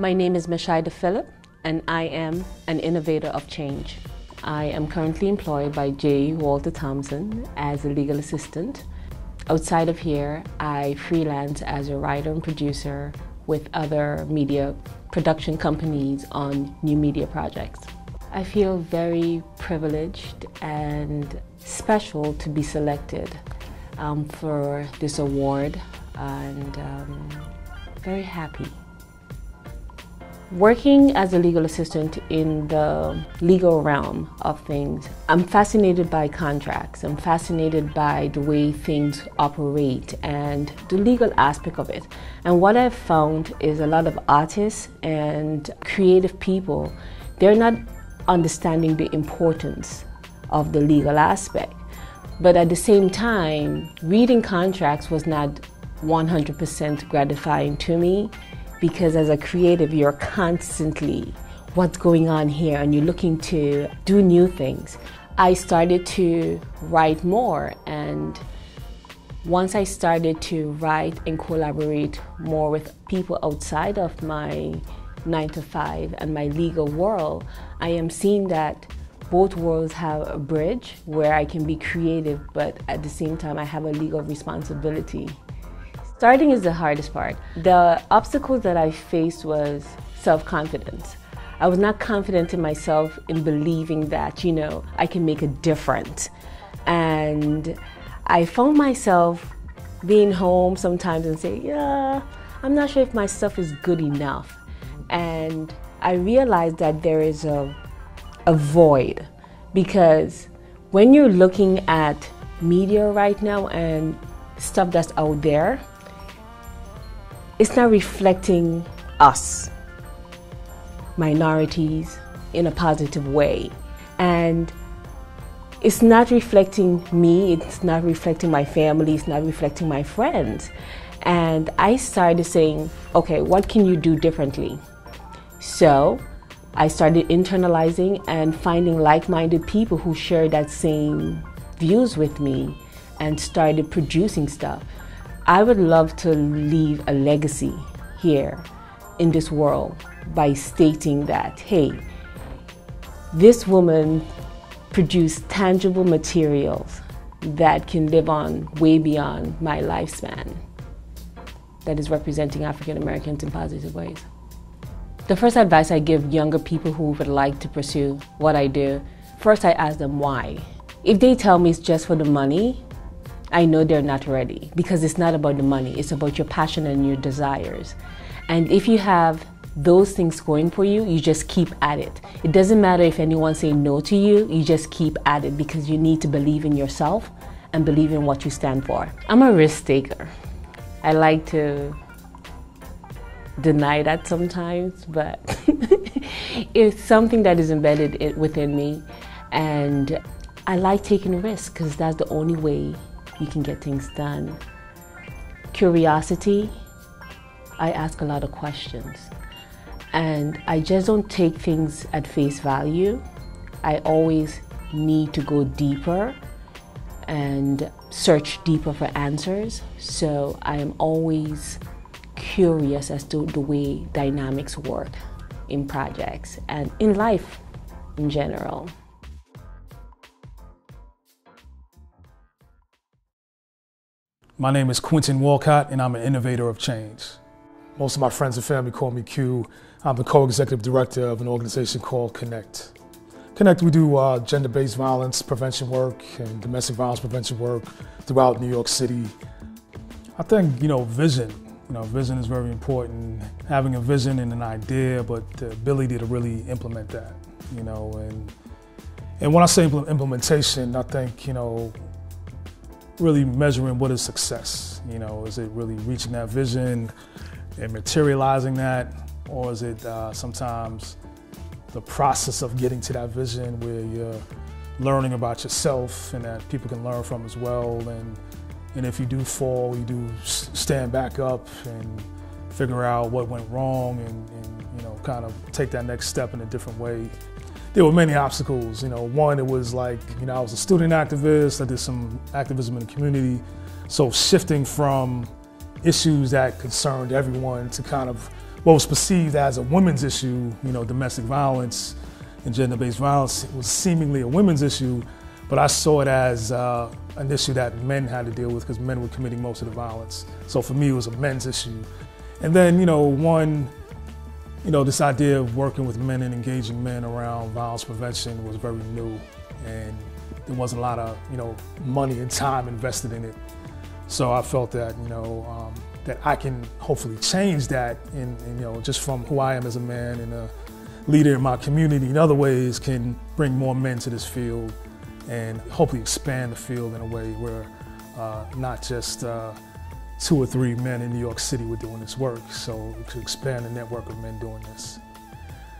My name is Machado Phillip, and I am an innovator of change. I am currently employed by J. Walter Thompson as a legal assistant. Outside of here, I freelance as a writer and producer with other media production companies on new media projects. I feel very privileged and special to be selected for this award, and very happy. Working as a legal assistant in the legal realm of things, I'm fascinated by contracts. I'm fascinated by the way things operate and the legal aspect of it. And what I've found is a lot of artists and creative people, they're not understanding the importance of the legal aspect. But at the same time, reading contracts was not 100% gratifying to me, because as a creative, you're constantly, what's going on here, and you're looking to do new things. I started to write more, and once I started to write and collaborate more with people outside of my 9-to-5 and my legal world, I am seeing that both worlds have a bridge where I can be creative, but at the same time I have a legal responsibility. Starting is the hardest part. The obstacles that I faced was self-confidence. I was not confident in myself in believing that, I can make a difference. And I found myself being home sometimes and say, yeah, I'm not sure if my stuff is good enough. And I realized that there is a void, because when you're looking at media right now and stuff that's out there, it's not reflecting us, minorities, in a positive way. And it's not reflecting me, it's not reflecting my family, it's not reflecting my friends. And I started saying, okay, what can you do differently? So I started internalizing and finding like-minded people who share that same views with me and started producing stuff. I would love to leave a legacy here in this world by stating that, hey, this woman produced tangible materials that can live on way beyond my lifespan, that is representing African Americans in positive ways. The first advice I give younger people who would like to pursue what I do, first I ask them why. If they tell me it's just for the money, I know they're not ready, because it's not about the money, it's about your passion and your desires. And if you have those things going for you, you just keep at it. It doesn't matter if anyone says no to you, you just keep at it, because you need to believe in yourself and believe in what you stand for. I'm a risk taker. I like to deny that sometimes, but it's something that is embedded within me. And I like taking risks, because that's the only way you can get things done. Curiosity, I ask a lot of questions. And I just don't take things at face value. I always need to go deeper and search deeper for answers. So I am always curious as to the way dynamics work in projects and in life in general. My name is Quintin Walcott, and I'm an innovator of change. Most of my friends and family call me Q. I'm the co-executive director of an organization called Connect. Connect, we do gender-based violence prevention work and domestic violence prevention work throughout New York City. I think, vision. Vision is very important. Having a vision and an idea, but the ability to really implement that, And when I say implementation, I think, really measuring what is success. Is it really reaching that vision and materializing that, or is it sometimes the process of getting to that vision where you're learning about yourself and that people can learn from as well, and if you do fall, you do stand back up and figure out what went wrong and kind of take that next step in a different way. There were many obstacles. One, it was like, I was a student activist. I did some activism in the community. So shifting from issues that concerned everyone to kind of what was perceived as a women's issue, domestic violence and gender-based violence was seemingly a women's issue, but I saw it as an issue that men had to deal with because men were committing most of the violence. So for me, it was a men's issue. And then, this idea of working with men and engaging men around violence prevention was very new, and there wasn't a lot of, money and time invested in it. So I felt that, that I can hopefully change that, and just from who I am as a man and a leader in my community in other ways, can bring more men to this field and hopefully expand the field in a way where not just 2 or 3 men in New York City were doing this work, so we could expand the network of men doing this.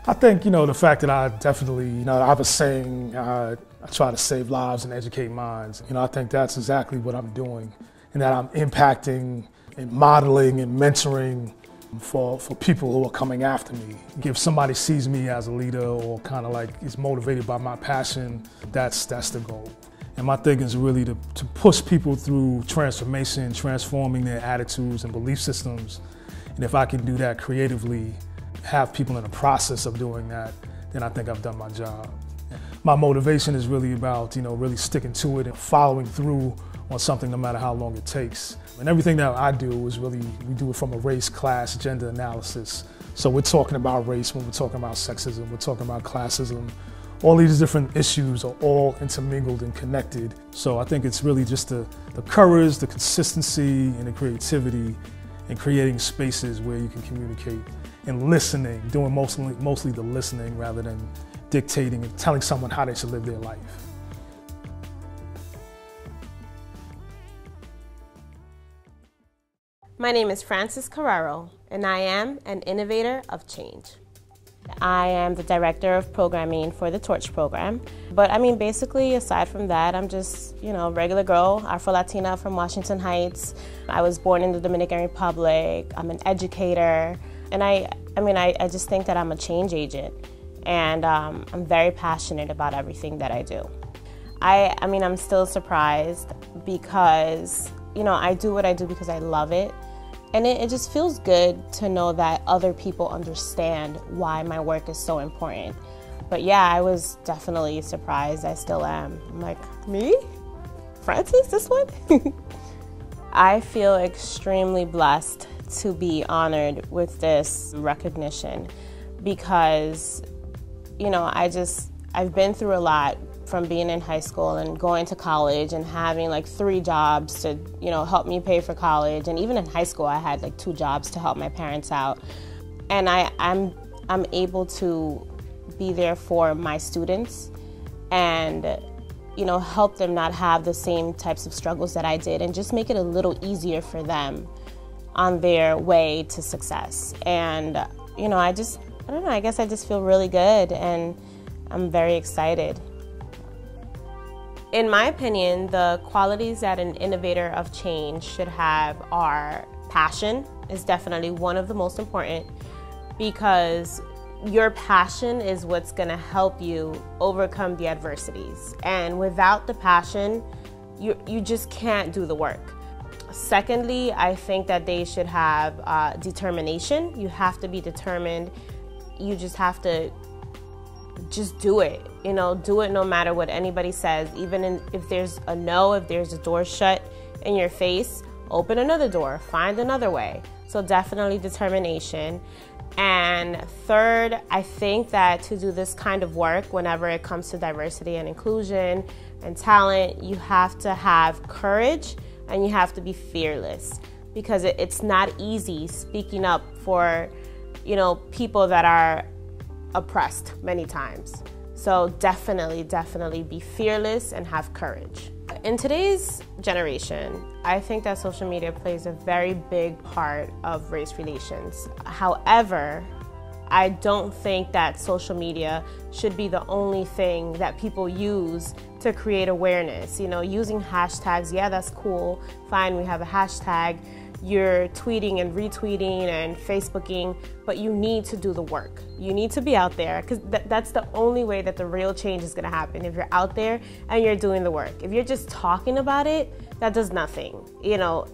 I think, the fact that I definitely, I have a saying, I try to save lives and educate minds. I think that's exactly what I'm doing, and that I'm impacting and modeling and mentoring for people who are coming after me. If somebody sees me as a leader or kind of like is motivated by my passion, that's the goal. And my thing is really to push people through transformation, transforming their attitudes and belief systems. And if I can do that creatively, have people in the process of doing that, then I think I've done my job. My motivation is really about, really sticking to it and following through on something no matter how long it takes. And everything that I do is really, we do it from a race, class, gender analysis. So we're talking about race when we're talking about sexism, we're talking about classism. All these different issues are all intermingled and connected. So I think it's really just the courage, the consistency, and the creativity, and creating spaces where you can communicate and listening, doing mostly the listening rather than dictating and telling someone how they should live their life. My name is Frances Carraro, and I am an innovator of change. I am the director of programming for the Torch program. But basically, aside from that, I'm just, a regular girl, Afro-Latina from Washington Heights. I was born in the Dominican Republic. I'm an educator. And I just think that I'm a change agent. And I'm very passionate about everything that I do. I'm still surprised because, I do what I do because I love it. And it just feels good to know that other people understand why my work is so important. But yeah, I was definitely surprised. I still am. I'm like, me? Frances, this one? I feel extremely blessed to be honored with this recognition because, I've been through a lot from being in high school and going to college and having 3 jobs to, help me pay for college. And even in high school, I had 2 jobs to help my parents out. And I'm able to be there for my students and, help them not have the same types of struggles that I did and just make it a little easier for them on their way to success. And, I don't know, I guess I just feel really good and I'm very excited. In my opinion, the qualities that an innovator of change should have are passion is definitely one of the most important because your passion is what's going to help you overcome the adversities. And without the passion, you just can't do the work. Secondly, I think that they should have determination. You have to be determined. You just have to just do it. Do it no matter what anybody says. Even if there's a no, if there's a door shut in your face, open another door, find another way. So definitely determination. And third, I think that to do this kind of work, whenever it comes to diversity and inclusion and talent, you have to have courage and you have to be fearless because it's not easy speaking up for, people that are oppressed many times. So definitely be fearless and have courage. In today's generation, I think that social media plays a very big part of race relations. However, I don't think that social media should be the only thing that people use to create awareness. Using hashtags, yeah, that's cool. Fine, we have a hashtag. You're tweeting and retweeting and Facebooking, but you need to do the work. You need to be out there because that's the only way that the real change is going to happen. If you're out there and you're doing the work. If you're just talking about it, that does nothing.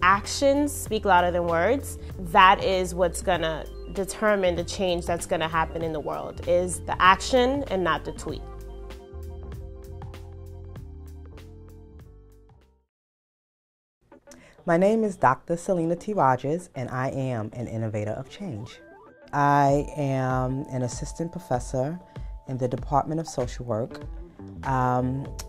Actions speak louder than words. That is what's going to determine the change that's going to happen in the world, is the action and not the tweet. My name is Dr. Salinity Rajas, and I am an innovator of change. I am an assistant professor in the Department of Social Work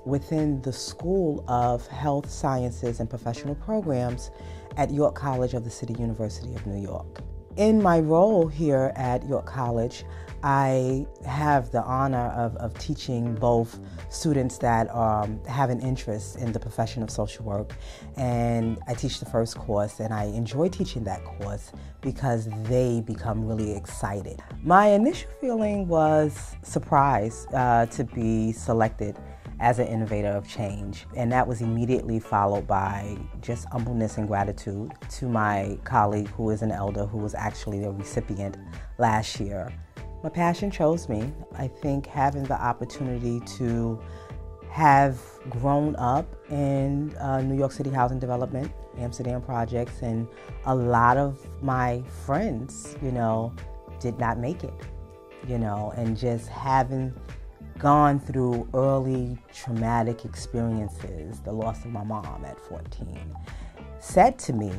within the School of Health Sciences and Professional Programs at York College of the City University of New York. In my role here at York College, I have the honor of teaching both students that have an interest in the profession of social work, and I teach the first course, and I enjoy teaching that course because they become really excited. My initial feeling was surprise to be selected as an innovator of change, and that was immediately followed by just humbleness and gratitude to my colleague who is an elder who was actually a recipient last year. My passion chose me. I think having the opportunity to have grown up in New York City housing development, Amsterdam projects, and a lot of my friends, did not make it, and just having gone through early traumatic experiences, the loss of my mom at 14, said to me,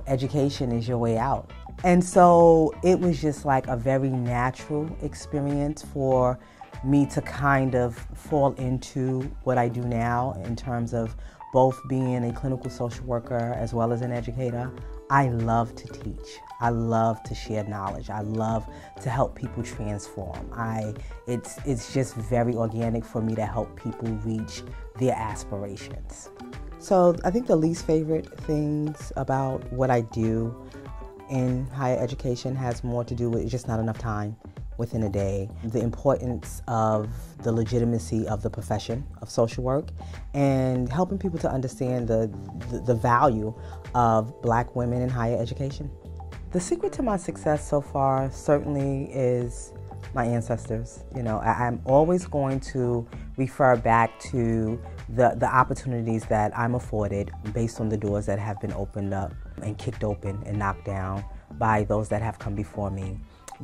education is your way out. And so it was just like a very natural experience for me to kind of fall into what I do now in terms of both being a clinical social worker as well as an educator. I love to teach. I love to share knowledge. I love to help people transform. It's just very organic for me to help people reach their aspirations. So I think the least favorite things about what I do in higher education has more to do with just not enough time within a day, the importance of the legitimacy of the profession of social work, and helping people to understand the value of Black women in higher education. The secret to my success so far certainly is my ancestors. I'm always going to refer back to the opportunities that I'm afforded based on the doors that have been opened up and kicked open and knocked down by those that have come before me.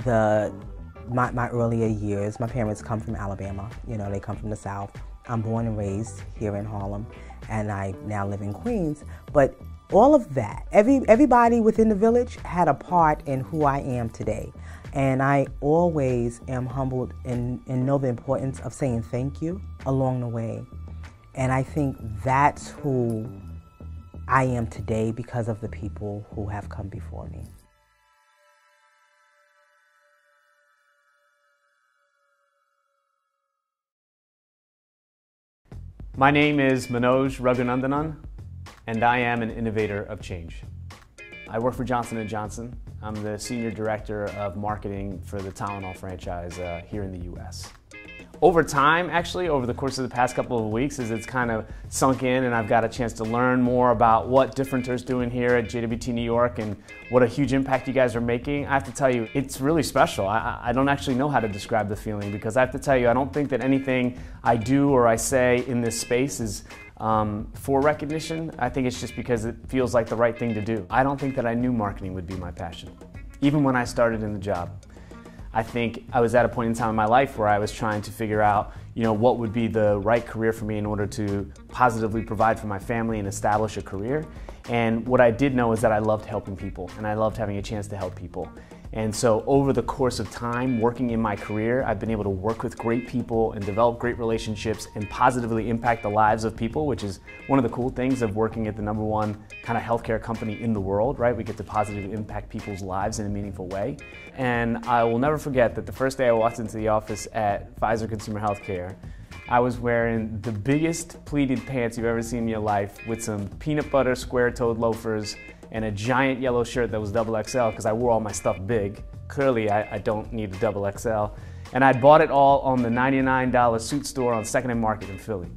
My earlier years, my parents come from Alabama, they come from the South. I'm born and raised here in Harlem, and I now live in Queens. But all of that, everybody within the village had a part in who I am today. And I always am humbled and know the importance of saying thank you along the way. And I think that's who I am today because of the people who have come before me. My name is Manoj Rajas, and I am an innovator of change. I work for Johnson & Johnson. I'm the Senior Director of Marketing for the Tylenol franchise here in the US. Over time, actually, over the course of the past couple of weeks, as it's kind of sunk in and I've got a chance to learn more about what Differenter's doing here at JWT New York and what a huge impact you guys are making, I have to tell you, it's really special. I don't actually know how to describe the feeling, because I have to tell you, I don't think that anything I do or I say in this space is for recognition. I think it's just because it feels like the right thing to do. I don't think that I knew marketing would be my passion, even when I started in the job. I think I was at a point in time in my life where I was trying to figure out, what would be the right career for me in order to positively provide for my family and establish a career. And what I did know is that I loved helping people, and I loved having a chance to help people. And so over the course of time, working in my career, I've been able to work with great people and develop great relationships and positively impact the lives of people, which is one of the cool things of working at the #1 kind of healthcare company in the world, right? We get to positively impact people's lives in a meaningful way. And I will never forget that the first day I walked into the office at Pfizer Consumer Healthcare, I was wearing the biggest pleated pants you've ever seen in your life with some peanut butter square-toed loafers and a giant yellow shirt that was XXL because I wore all my stuff big. Clearly, I don't need a XXL. And I bought it all on the $99 suit store on 2nd and Market in Philly.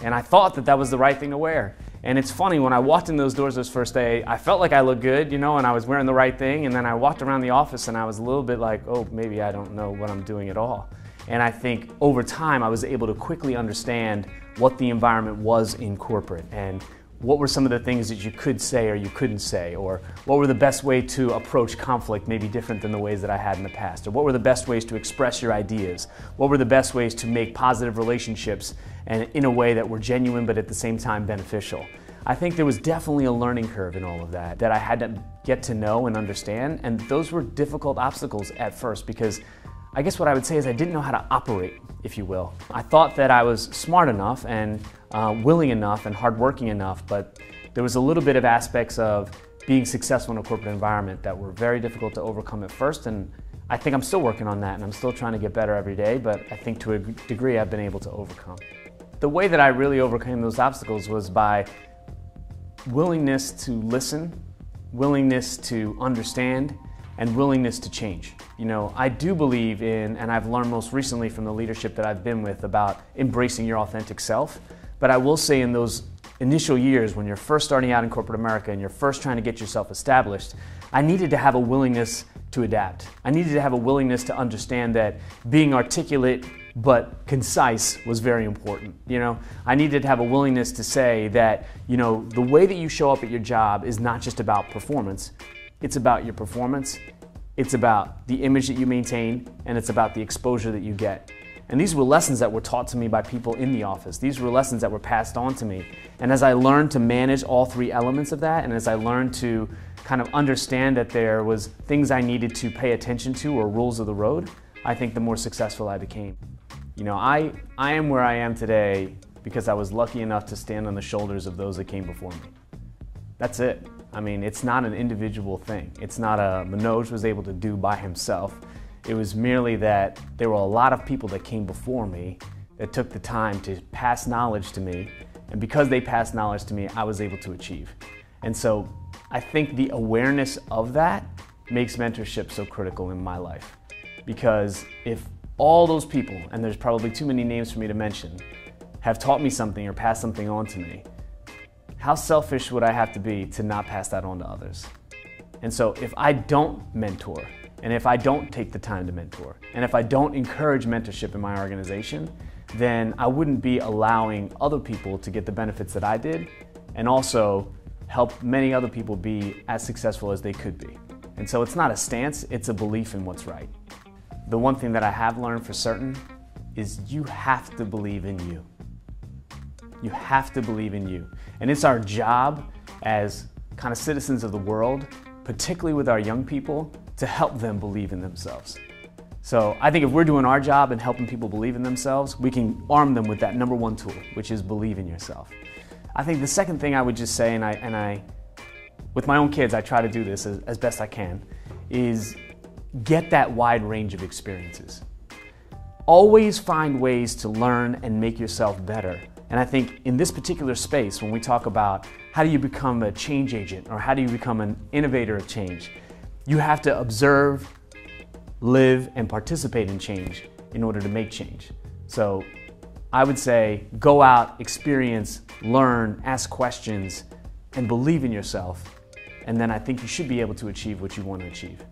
And I thought that that was the right thing to wear. And it's funny, when I walked in those doors this first day, I felt like I looked good, and I was wearing the right thing. And then I walked around the office and I was a little bit like, oh, maybe I don't know what I'm doing at all. And I think over time, I was able to quickly understand what the environment was in corporate and what were some of the things that you could say or you couldn't say, or what were the best way to approach conflict maybe different than the ways that I had in the past, or what were the best ways to express your ideas, what were the best ways to make positive relationships and in a way that were genuine but at the same time beneficial. I think there was definitely a learning curve in all of that I had to get to know and understand, and those were difficult obstacles at first because I guess what I would say is I didn't know how to operate, if you will. I thought that I was smart enough and willing enough and hardworking enough, but there was a little bit of aspects of being successful in a corporate environment that were very difficult to overcome at first, and I think I'm still working on that and I'm still trying to get better every day, but I think to a degree I've been able to overcome. The way that I really overcame those obstacles was by willingness to listen, willingness to understand, and willingness to change. You know, I do believe in, and I've learned most recently from the leadership that I've been with about embracing your authentic self, but I will say in those initial years when you're first starting out in corporate America and you're first trying to get yourself established, I needed to have a willingness to adapt. I needed to have a willingness to understand that being articulate but concise was very important. You know, I needed to have a willingness to say that, you know, the way that you show up at your job is not just about performance. It's about your performance, it's about the image that you maintain, and it's about the exposure that you get. And these were lessons that were taught to me by people in the office. These were lessons that were passed on to me. And as I learned to manage all three elements of that, and as I learned to kind of understand that there was things I needed to pay attention to or rules of the road, I think the more successful I became. You know, I am where I am today because I was lucky enough to stand on the shoulders of those that came before me. That's it. I mean, it's not an individual thing. It's not a Manoj was able to do by himself. It was merely that there were a lot of people that came before me that took the time to pass knowledge to me, and because they passed knowledge to me, I was able to achieve. And so I think the awareness of that makes mentorship so critical in my life. Because if all those people, and there's probably too many names for me to mention, have taught me something or passed something on to me, how selfish would I have to be to not pass that on to others? And so if I don't mentor, and if I don't take the time to mentor, and if I don't encourage mentorship in my organization, then I wouldn't be allowing other people to get the benefits that I did, and also help many other people be as successful as they could be. And so it's not a stance, it's a belief in what's right. The one thing that I have learned for certain is you have to believe in you. You have to believe in you. And it's our job as kind of citizens of the world, particularly with our young people, to help them believe in themselves. So I think if we're doing our job and helping people believe in themselves, we can arm them with that #1 tool, which is believe in yourself. I think the second thing I would just say, and I with my own kids, I try to do this as best I can, is get that wide range of experiences. Always find ways to learn and make yourself better. And I think in this particular space, when we talk about how do you become a change agent or how do you become an innovator of change, you have to observe, live, and participate in change in order to make change. So I would say go out, experience, learn, ask questions, and believe in yourself. And then I think you should be able to achieve what you want to achieve.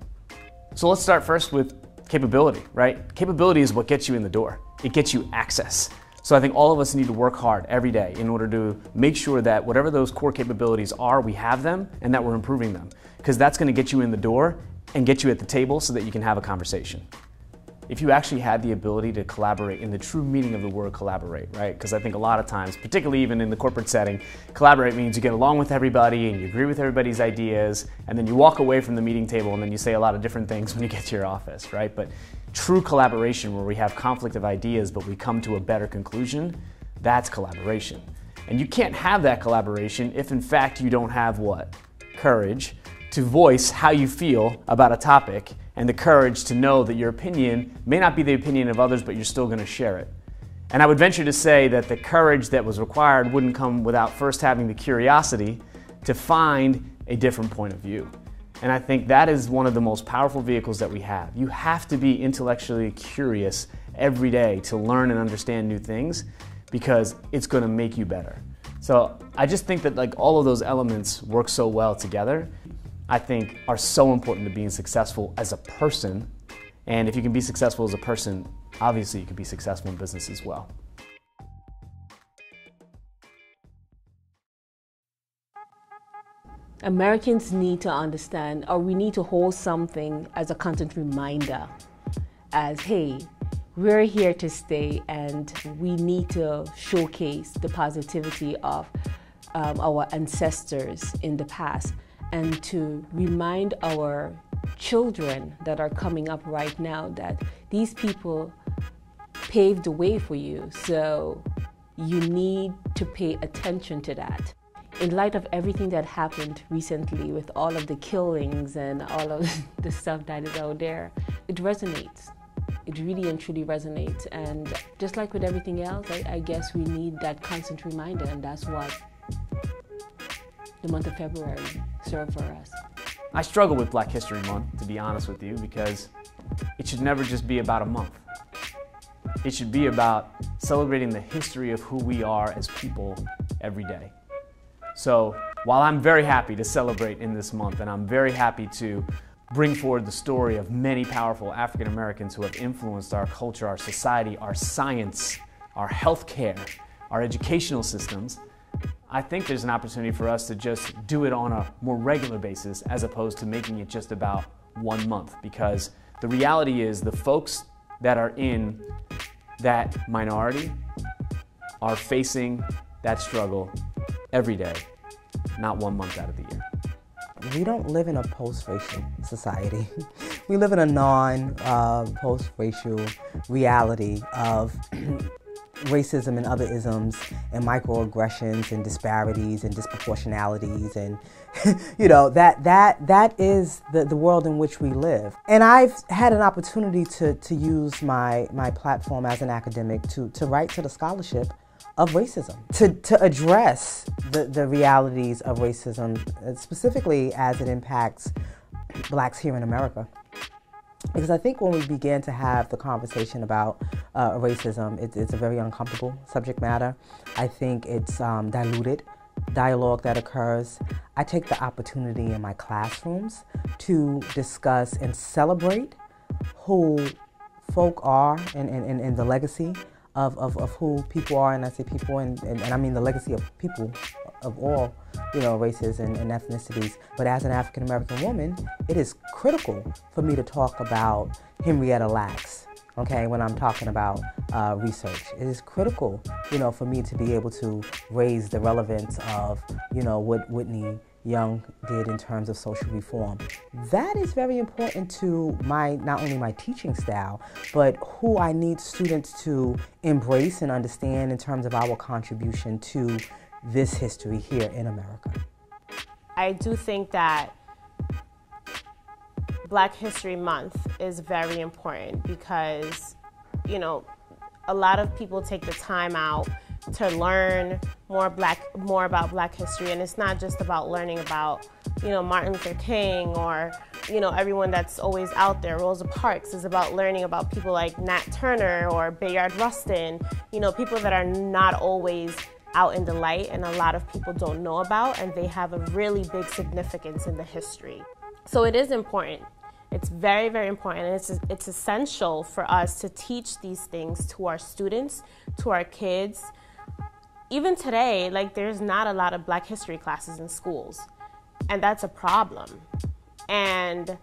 So let's start first with capability, right? Capability is what gets you in the door. It gets you access. So I think all of us need to work hard every day in order to make sure that whatever those core capabilities are, we have them and that we're improving them. Because that's going to get you in the door and get you at the table so that you can have a conversation. If you actually had the ability to collaborate in the true meaning of the word collaborate, right? Because I think a lot of times, particularly even in the corporate setting, collaborate means you get along with everybody and you agree with everybody's ideas, and then you walk away from the meeting table and then you say a lot of different things when you get to your office, right? But true collaboration where we have conflict of ideas but we come to a better conclusion, that's collaboration. And you can't have that collaboration if in fact you don't have what? Courage to voice how you feel about a topic, and the courage to know that your opinion may not be the opinion of others, but you're still going to share it. And I would venture to say that the courage that was required wouldn't come without first having the curiosity to find a different point of view. And I think that is one of the most powerful vehicles that we have. You have to be intellectually curious every day to learn and understand new things because it's going to make you better. So I just think that like all of those elements work so well together. I think are so important to being successful as a person. And if you can be successful as a person, obviously you can be successful in business as well. Americans need to understand, or we need to hold something as a constant reminder as, hey, we're here to stay, and we need to showcase the positivity of our ancestors in the past, and to remind our children that are coming up right now that these people paved the way for you, so you need to pay attention to that. In light of everything that happened recently with all of the killings and all of the stuff that is out there, it resonates. It really and truly resonates. And just like with everything else, I guess we need that constant reminder, and that's what the month of February served for us. I struggle with Black History Month, to be honest with you, because it should never just be about a month. It should be about celebrating the history of who we are as people every day. So while I'm very happy to celebrate in this month, and I'm very happy to bring forward the story of many powerful African Americans who have influenced our culture, our society, our science, our healthcare, our educational systems, I think there's an opportunity for us to just do it on a more regular basis as opposed to making it just about 1 month, because the reality is the folks that are in that minority are facing that struggle every day, not 1 month out of the year. We don't live in a post-racial society. We live in a non-post-racial reality of racism and other isms and microaggressions and disparities and disproportionalities, and that is the world in which we live. And I've had an opportunity to use my platform as an academic to write to the scholarship of racism, to address the realities of racism, specifically as it impacts Blacks here in America. Because I think when we began to have the conversation about racism, it's a very uncomfortable subject matter. I think it's diluted dialogue that occurs. I take the opportunity in my classrooms to discuss and celebrate who folk are and the legacy of who people are, and I say people, and I mean the legacy of people of all, races and ethnicities. But as an African American woman, it is critical for me to talk about Henrietta Lacks, okay, when I'm talking about research. It is critical, for me to be able to raise the relevance of, what Whitney Young did in terms of social reform. That is very important to not only my teaching style, but who I need students to embrace and understand in terms of our contribution to this history here in America. I do think that Black History Month is very important because, a lot of people take the time out to learn more about Black history, and it's not just about learning about, Martin Luther King or, everyone that's always out there. Rosa Parks is about learning about people like Nat Turner or Bayard Rustin, people that are not always out in the light and a lot of people don't know about, and they have a really big significance in the history. So it is important. It's very, very important, and it's essential for us to teach these things to our students, to our kids. Even today, there's not a lot of Black history classes in schools, and that's a problem. And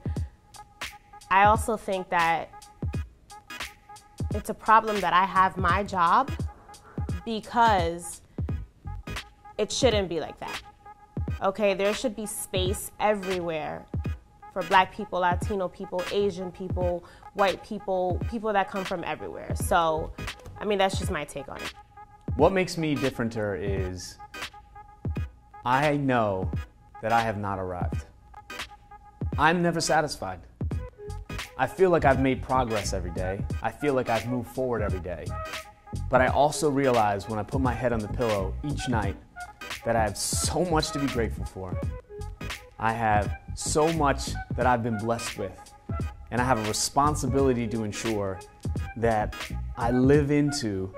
I also think that it's a problem that I have my job, because it shouldn't be like that. Okay, there should be space everywhere for Black people, Latino people, Asian people, white people, people that come from everywhere. So, that's just my take on it. What makes me differenter is I know that I have not arrived. I'm never satisfied. I feel like I've made progress every day. I feel like I've moved forward every day. But I also realize when I put my head on the pillow each night that I have so much to be grateful for. I have so much that I've been blessed with, and I have a responsibility to ensure that I live into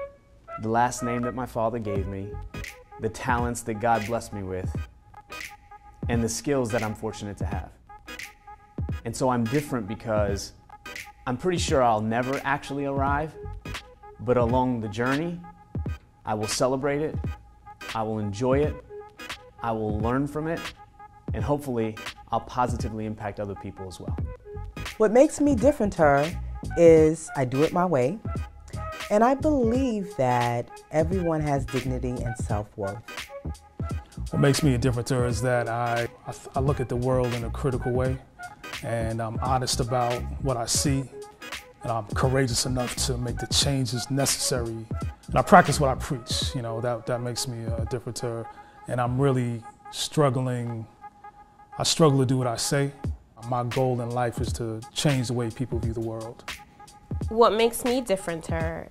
the last name that my father gave me, the talents that God blessed me with, and the skills that I'm fortunate to have. And so I'm different because I'm pretty sure I'll never actually arrive, but along the journey, I will celebrate it, I will enjoy it, I will learn from it, and hopefully I'll positively impact other people as well. What makes me differenter is I do it my way, and I believe that everyone has dignity and self-worth. What makes me a differenter is that I look at the world in a critical way, and I'm honest about what I see, and I'm courageous enough to make the changes necessary. And I practice what I preach, that makes me a differenter. And I'm really struggling. I struggle to do what I say. My goal in life is to change the way people view the world. What makes me differenter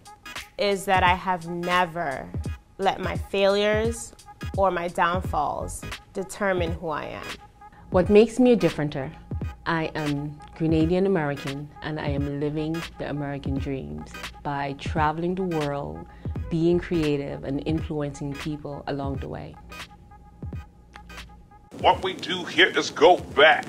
is that I have never let my failures or my downfalls determine who I am. What makes me a differenter? I am Grenadian American, and I am living the American dreams by traveling the world, being creative, and influencing people along the way. What we do here is go back.